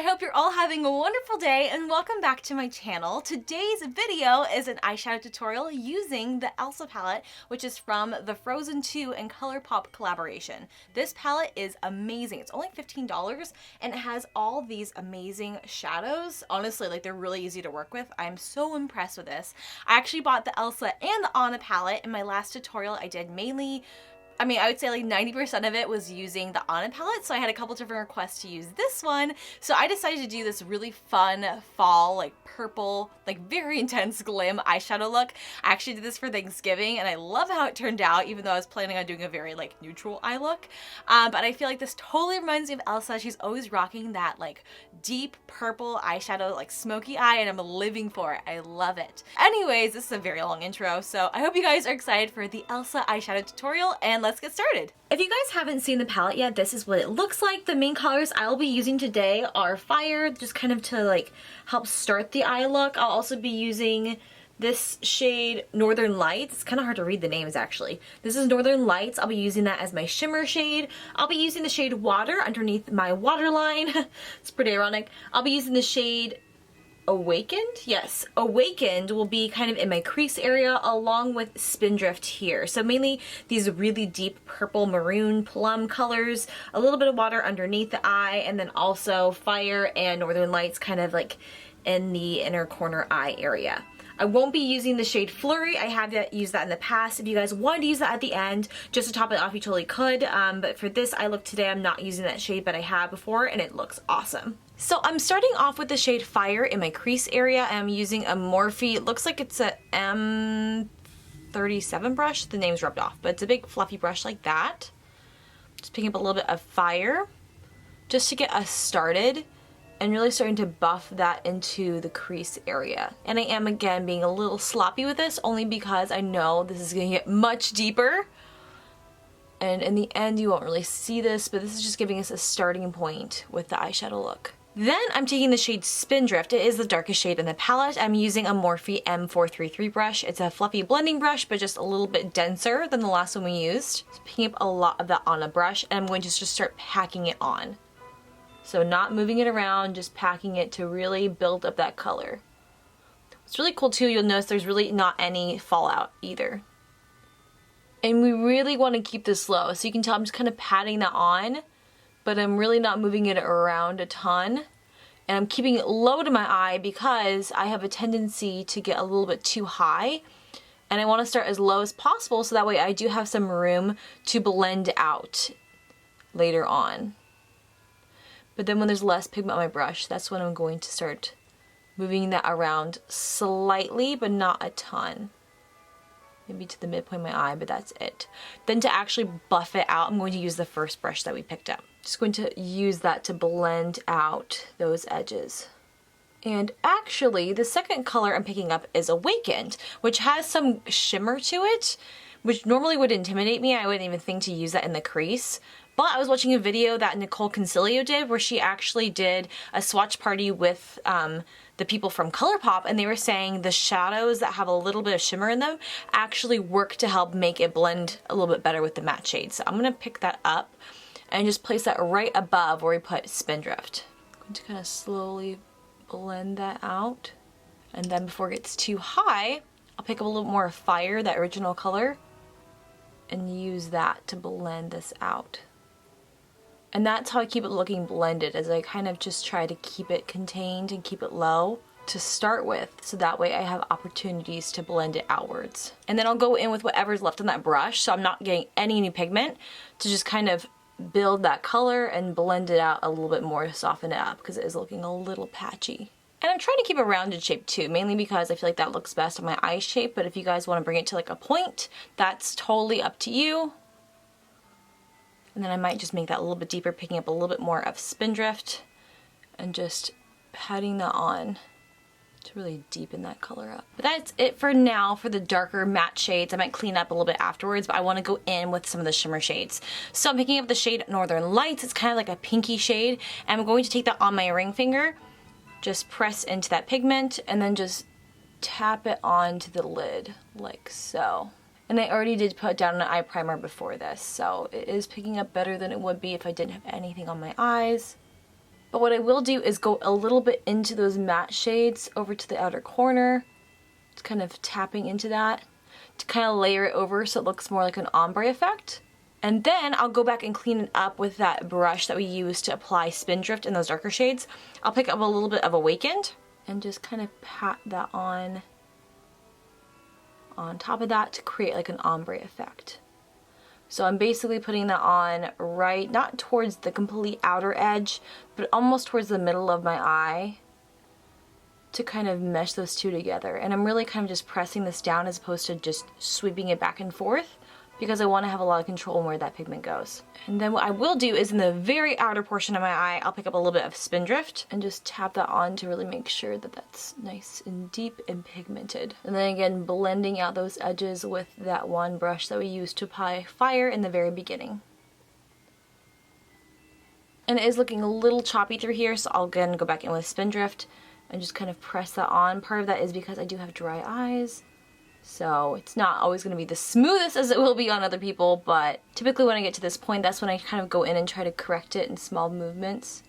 I hope you're all having a wonderful day and welcome back to my channel. Today's video is an eyeshadow tutorial using the Elsa palette, which is from the Frozen 2 and Colourpop collaboration. This palette is amazing. It's only $15 and it has all these amazing shadows. Honestly, like they're really easy to work with. I'm so impressed with this. I actually bought the Elsa and the Anna palette in my last tutorial. I did mainly I would say like 90% of it was using the Anna palette, so I had a couple different requests to use this one. So I decided to do this really fun fall, like purple, like very intense glam eyeshadow look. I actually did this for Thanksgiving and I love how it turned out, even though I was planning on doing a very like neutral eye look. But I feel like this totally reminds me of Elsa. She's always rocking that like deep purple eyeshadow, like smoky eye, and I'm living for it. I love it. Anyways, this is a very long intro, so I hope you guys are excited for the Elsa eyeshadow tutorial, and let's get started. If you guys haven't seen the palette yet, this is what it looks like. The main colors I'll be using today are Fire, just kind of to like help start the eye look. I'll also be using this shade, Northern Lights. It's kind of hard to read the names actually. This is Northern Lights. I'll be using that as my shimmer shade. I'll be using the shade Water underneath my waterline. It's pretty ironic. I'll be using the shade Awakened? Yes, Awakened will be kind of in my crease area along with Spindrift here. So mainly these really deep purple, maroon, plum colors, a little bit of water underneath the eye, and then also Fire and Northern Lights kind of like in the inner corner eye area. I won't be using the shade Flurry. I have used that in the past. If you guys wanted to use that at the end, just to top it off, you totally could. But for this eye look today, I'm not using that shade, but I have before, and it looks awesome. So I'm starting off with the shade Fire in my crease area. I'm using a Morphe, it looks like it's a M37 brush. The name's rubbed off, but it's a big fluffy brush like that. Just picking up a little bit of Fire just to get us started, and really starting to buff that into the crease area. And I am, again, being a little sloppy with this, only because I know this is gonna get much deeper. And in the end, you won't really see this, but this is just giving us a starting point with the eyeshadow look. Then I'm taking the shade Spindrift. It is the darkest shade in the palette. I'm using a Morphe M433 brush. It's a fluffy blending brush, but just a little bit denser than the last one we used. So picking up a lot of that on a brush, and I'm going to just start packing it on. So not moving it around, just packing it to really build up that color. What's really cool too, you'll notice there's really not any fallout either. And we really want to keep this low. So you can tell I'm just kind of patting that on, but I'm really not moving it around a ton. And I'm keeping it low to my eye because I have a tendency to get a little bit too high. And I want to start as low as possible so that way I do have some room to blend out later on. But then when there's less pigment on my brush, that's when I'm going to start moving that around slightly, but not a ton. Maybe to the midpoint of my eye, but that's it. Then to actually buff it out, I'm going to use the first brush that we picked up. Just going to use that to blend out those edges. And actually, the second color I'm picking up is Awakened, which has some shimmer to it, which normally would intimidate me. I wouldn't even think to use that in the crease. But I was watching a video that Nicole Concilio did where she actually did a swatch party with the people from Colourpop, and they were saying the shadows that have a little bit of shimmer in them actually work to help make it blend a little bit better with the matte shade. So I'm going to pick that up and just place that right above where we put Spindrift. I'm going to kind of slowly blend that out. And then before it gets too high, I'll pick up a little more Fire, that original color, and use that to blend this out. And that's how I keep it looking blended, as I kind of just try to keep it contained and keep it low to start with, so that way I have opportunities to blend it outwards. And then I'll go in with whatever's left on that brush, so I'm not getting any new pigment, to just kind of build that color and blend it out a little bit more to soften it up, because it is looking a little patchy. And I'm trying to keep a rounded shape too, mainly because I feel like that looks best on my eye shape, but if you guys want to bring it to like a point, that's totally up to you. And then I might just make that a little bit deeper, picking up a little bit more of Spindrift and just patting that on to really deepen that color up. But that's it for now for the darker matte shades. I might clean up a little bit afterwards, but I want to go in with some of the shimmer shades. So I'm picking up the shade Northern Lights. It's kind of like a pinky shade. And I'm going to take that on my ring finger, just press into that pigment, and then just tap it onto the lid like so. And I already did put down an eye primer before this, so it is picking up better than it would be if I didn't have anything on my eyes. But what I will do is go a little bit into those matte shades over to the outer corner, just kind of tapping into that to kind of layer it over so it looks more like an ombre effect. And then I'll go back and clean it up with that brush that we used to apply Spindrift in those darker shades. I'll pick up a little bit of Awakened and just kind of pat that on top of that to create like an ombre effect. So I'm basically putting that on right, not towards the complete outer edge, but almost towards the middle of my eye to kind of mesh those two together. And I'm really kind of just pressing this down as opposed to just sweeping it back and forth, because I want to have a lot of control on where that pigment goes. And then what I will do is in the very outer portion of my eye, I'll pick up a little bit of Spindrift and just tap that on to really make sure that that's nice and deep and pigmented. And then again, blending out those edges with that one brush that we used to apply fire in the very beginning. And it is looking a little choppy through here, so I'll again go back in with Spindrift and just kind of press that on. Part of that is because I do have dry eyes, so it's not always going to be the smoothest as it will be on other people, but typically when I get to this point, that's when I kind of go in and try to correct it in small movements.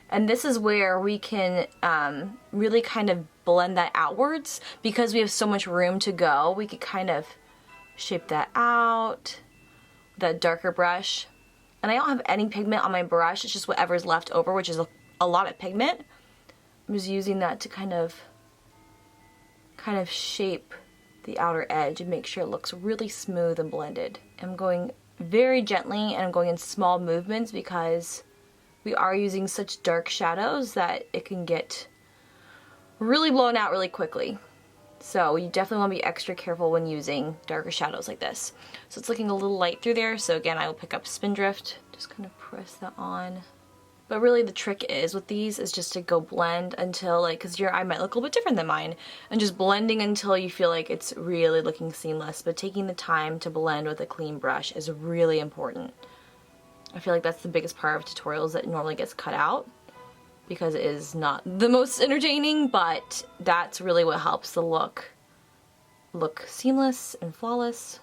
And this is where we can really kind of blend that outwards, because we have so much room to go. We could kind of shape that out with that darker brush. And I don't have any pigment on my brush, it's just whatever's left over, which is a lot of pigment. I'm just using that to kind of shape the outer edge and make sure it looks really smooth and blended. I'm going very gently and I'm going in small movements because we are using such dark shadows that it can get really blown out really quickly. So you definitely want to be extra careful when using darker shadows like this. So it's looking a little light through there, so again I will pick up Spindrift, just kind of press that on. But really the trick is with these is just to go blend until, like, because your eye might look a little bit different than mine, and just blending until you feel like it's really looking seamless. But taking the time to blend with a clean brush is really important. I feel like that's the biggest part of tutorials that normally gets cut out, because it is not the most entertaining, but that's really what helps the look seamless and flawless,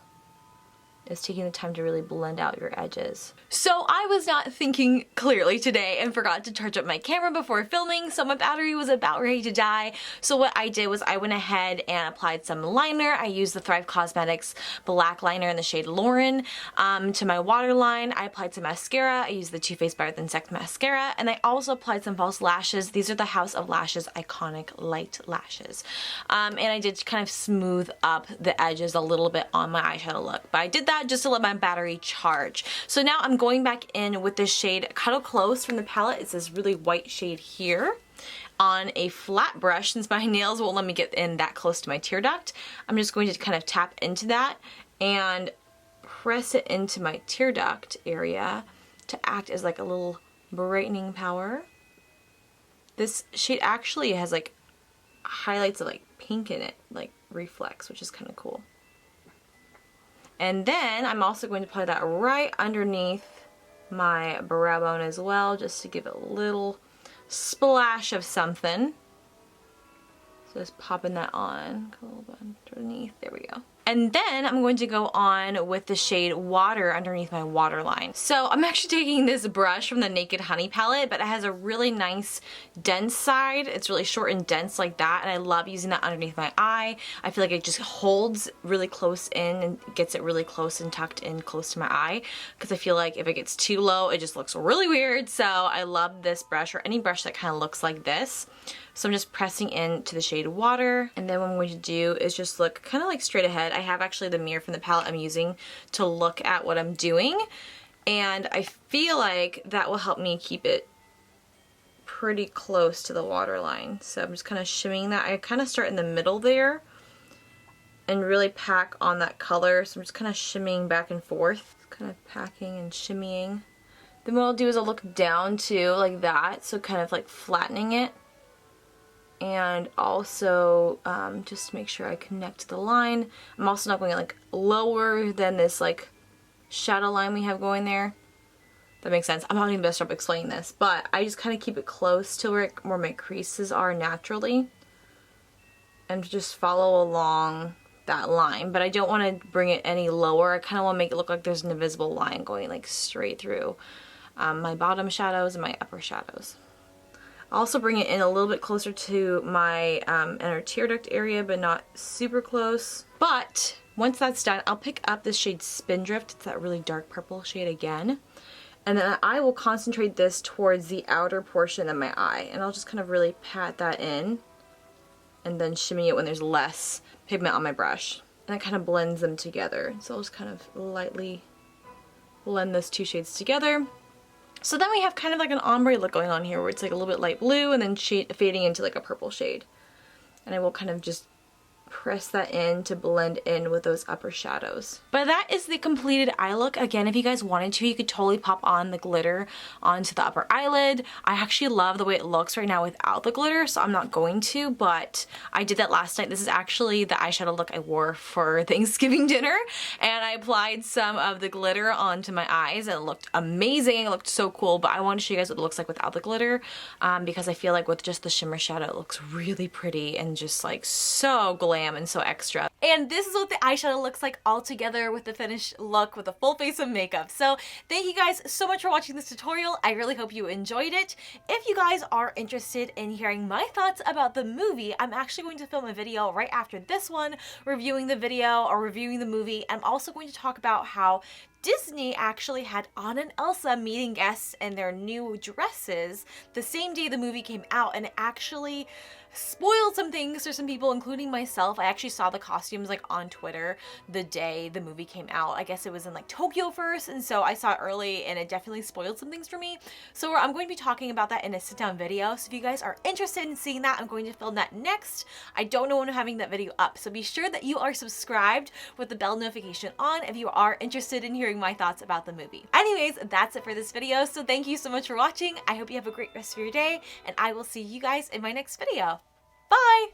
is taking the time to really blend out your edges. So I was not thinking clearly today and forgot to charge up my camera before filming, so my battery was about ready to die. So what I did was I went ahead and applied some liner. I used the Thrive Cosmetics black liner in the shade Lauren to my waterline. I applied some mascara. I used the Too Faced Better Than Sex mascara, and I also applied some false lashes. These are the House of Lashes Iconic Light Lashes. And I did kind of smooth up the edges a little bit on my eyeshadow look, but I did that just to let my battery charge. So now I'm going back in with this shade Cuddle Close from the palette. It's this really white shade here on a flat brush. Since my nails won't let me get in that close to my tear duct, I'm just going to kind of tap into that and press it into my tear duct area to act as like a little brightening power. This shade actually has like highlights of like pink in it, like reflex, which is kind of cool. And then I'm also going to apply that right underneath my brow bone as well, just to give it a little splash of something. So just popping that on a little bit underneath. There we go. And then I'm going to go on with the shade Water underneath my waterline. So I'm actually taking this brush from the Naked Honey palette, but it has a really nice dense side. It's really short and dense like that, and I love using that underneath my eye. I feel like it just holds really close in and gets it really close and tucked in close to my eye, because I feel like if it gets too low, it just looks really weird. So I love this brush, or any brush that kind of looks like this. So I'm just pressing into the shade Water, and then what I'm going to do is just look kind of like straight ahead. I have actually the mirror from the palette I'm using to look at what I'm doing, and I feel like that will help me keep it pretty close to the waterline. So I'm just kind of shimmying that. I kind of start in the middle there and really pack on that color. So I'm just kind of shimmying back and forth, kind of packing and shimmying. Then what I'll do is I'll look down too, like that, so kind of like flattening it. And also just to make sure I connect the line. I'm also not going like lower than this like shadow line we have going there. That makes sense. I'm not even best up explaining this, but I just kind of keep it close to where my creases are naturally, and just follow along that line. But I don't want to bring it any lower. I kind of want to make it look like there's an invisible line going like straight through my bottom shadows and my upper shadows. I'll also bring it in a little bit closer to my inner tear duct area, but not super close. But once that's done, I'll pick up this shade Spindrift. It's that really dark purple shade again. And then I will concentrate this towards the outer portion of my eye. And I'll just kind of really pat that in and then shimmy it when there's less pigment on my brush. And it kind of blends them together. So I'll just kind of lightly blend those two shades together. So then we have kind of like an ombre look going on here where it's like a little bit light blue and then fading into like a purple shade. And I will kind of just press that in to blend in with those upper shadows. But that is the completed eye look. Again, if you guys wanted to, you could totally pop on the glitter onto the upper eyelid. I actually love the way it looks right now without the glitter, so I'm not going to, but I did that last night. This is actually the eyeshadow look I wore for Thanksgiving dinner, and I applied some of the glitter onto my eyes and it looked amazing. It looked so cool, but I wanted to show you guys what it looks like without the glitter because I feel like with just the shimmer shadow, it looks really pretty and just like so glam and so extra. And this is what the eyeshadow looks like all together with the finished look with a full face of makeup. So thank you guys so much for watching this tutorial. I really hope you enjoyed it. If you guys are interested in hearing my thoughts about the movie, I'm actually going to film a video right after this one reviewing the video or reviewing the movie. I'm also going to talk about how Disney actually had Anna and Elsa meeting guests in their new dresses the same day the movie came out, and it actually spoiled some things for some people, including myself. I actually saw the costumes like on Twitter the day the movie came out. I guess it was in like Tokyo first, and so I saw it early and it definitely spoiled some things for me. So I'm going to be talking about that in a sit-down video. So if you guys are interested in seeing that, I'm going to film that next. I don't know when I'm having that video up, so be sure that you are subscribed with the bell notification on if you are interested in hearing my thoughts about the movie. Anyways, that's it for this video. So thank you so much for watching. I hope you have a great rest of your day, and I will see you guys in my next video. Bye!